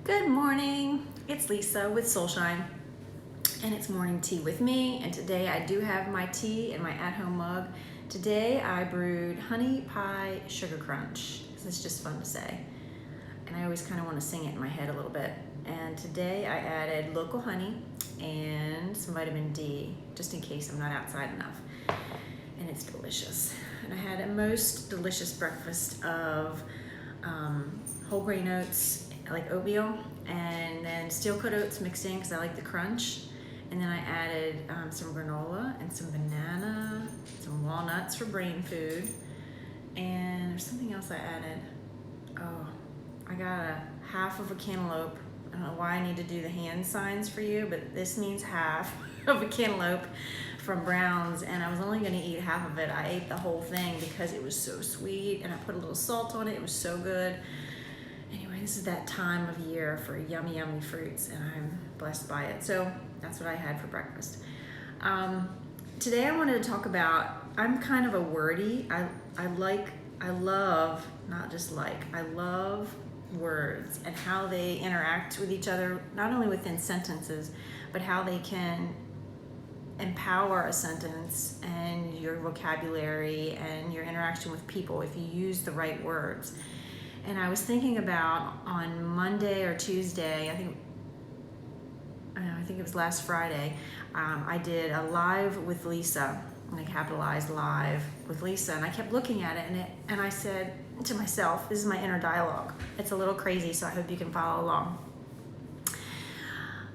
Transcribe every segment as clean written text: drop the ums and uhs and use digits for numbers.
Good morning, it's Lisa with Soulshine, and it's morning tea with me. And today I do have my tea in my at-home mug. Today I brewed honey pie sugar crunch. This is just fun to say, and I always kind of want to sing it in my head a little bit. And today I added local honey and some vitamin D, just in case I'm not outside enough. And it's delicious. And I had a most delicious breakfast of whole grain oats, like oatmeal, and then steel cut oats mixed in because I like the crunch. And then I added some granola and some banana, some walnuts for brain food. And there's something else I added. Oh, I got a half of a cantaloupe. I don't know why I need to do the hand signs for you, but this means half of a cantaloupe from Brown's, and I was only going to eat half of it. I ate the whole thing because it was so sweet, and I put a little salt on it. It was so good. Anyway, this is that time of year for yummy, yummy fruits, and I'm blessed by it. So that's what I had for breakfast. Today I wanted to talk about, I'm kind of a wordy, I love words and how they interact with each other, not only within sentences, but how they can empower a sentence and your vocabulary and your interaction with people if you use the right words. And I was thinking about on Monday or Tuesday, I think it was last Friday, I did a live with Lisa, and I capitalized live with Lisa, and I kept looking at it, and I said to myself, this is my inner dialogue. It's a little crazy, so I hope you can follow along.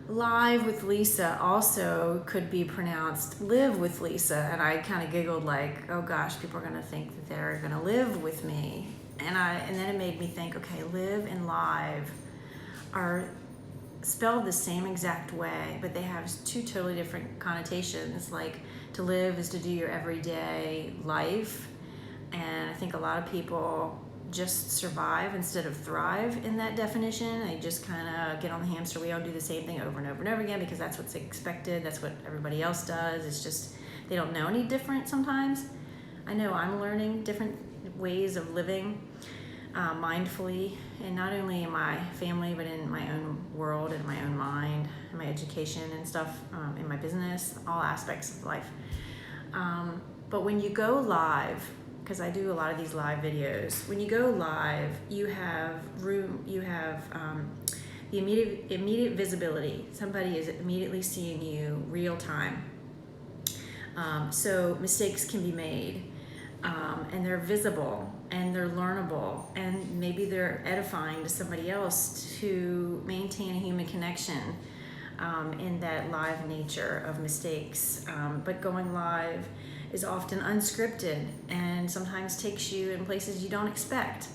Live with Lisa also could be pronounced live with Lisa, and I kind of giggled like, oh gosh, people are going to think that they're going to live with me. And then it made me think, okay, live and live are spelled the same exact way, but they have two totally different connotations. Like, to live is to do your everyday life, and I think a lot of people just survive instead of thrive in that definition. They just kind of get on the hamster wheel and do the same thing over and over and over again because that's what's expected, that's what everybody else does. It's just, they don't know any different sometimes. I know I'm learning different ways of living mindfully, and not only in my family, but in my own world, in my own mind, in my education and stuff, in my business, all aspects of life. But when you go live, because I do a lot of these live videos, when you go live, you have the immediate visibility. Somebody is immediately seeing you real time. So mistakes can be made. And they're visible and they're learnable, and maybe they're edifying to somebody else to maintain a human connection in that live nature of mistakes. But going live is often unscripted and sometimes takes you in places you don't expect.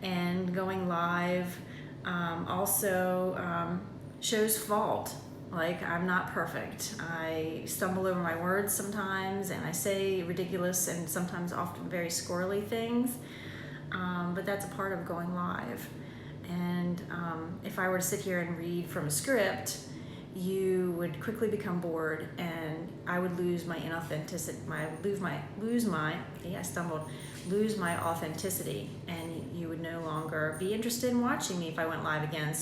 And going live also shows fault. Like, I'm not perfect. I stumble over my words sometimes, and I say ridiculous and sometimes often very squirrely things, but that's a part of going live. And if I were to sit here and read from a script, you would quickly become bored, and I would lose my inauthenticity. Lose my authenticity, and you would no longer be interested in watching me if I went live again.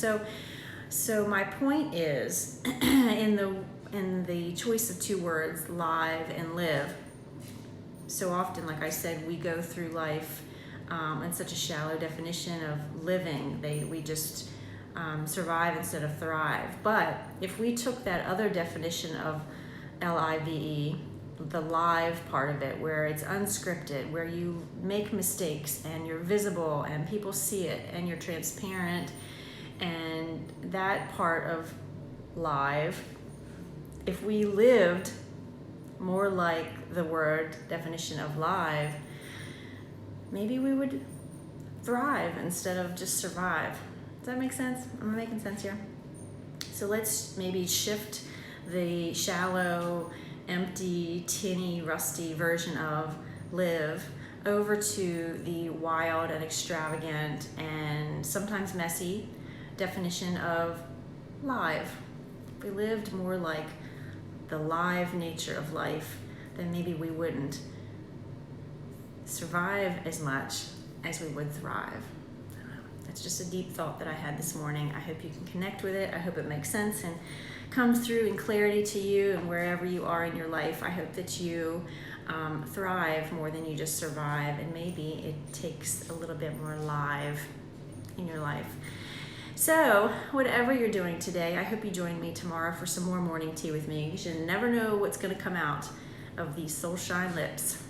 So my point is, in the choice of two words, live and live, so often, like I said, we go through life in such a shallow definition of living. We just survive instead of thrive. But if we took that other definition of LIVE, the live part of it, where it's unscripted, where you make mistakes and you're visible and people see it and you're transparent, and that part of live, if we lived more like the word definition of live, maybe we would thrive instead of just survive. Does that make sense? Am I making sense here? So let's maybe shift the shallow, empty, tinny, rusty version of live over to the wild and extravagant and sometimes messy definition of live. If we lived more like the live nature of life, then maybe we wouldn't survive as much as we would thrive. I don't know. It's just a deep thought that I had this morning. I hope you can connect with it. I hope it makes sense and comes through in clarity to you, and wherever you are in your life, I hope that you thrive more than you just survive, and maybe it takes a little bit more live in your life. So whatever you're doing today, I hope you join me tomorrow for some more morning tea with me. You should never know what's going to come out of these soul shine lips.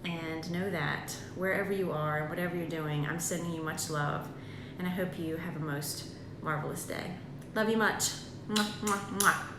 And know that wherever you are and whatever you're doing, I'm sending you much love, and I hope you have a most marvelous day. Love you much. Mwah, mwah, mwah.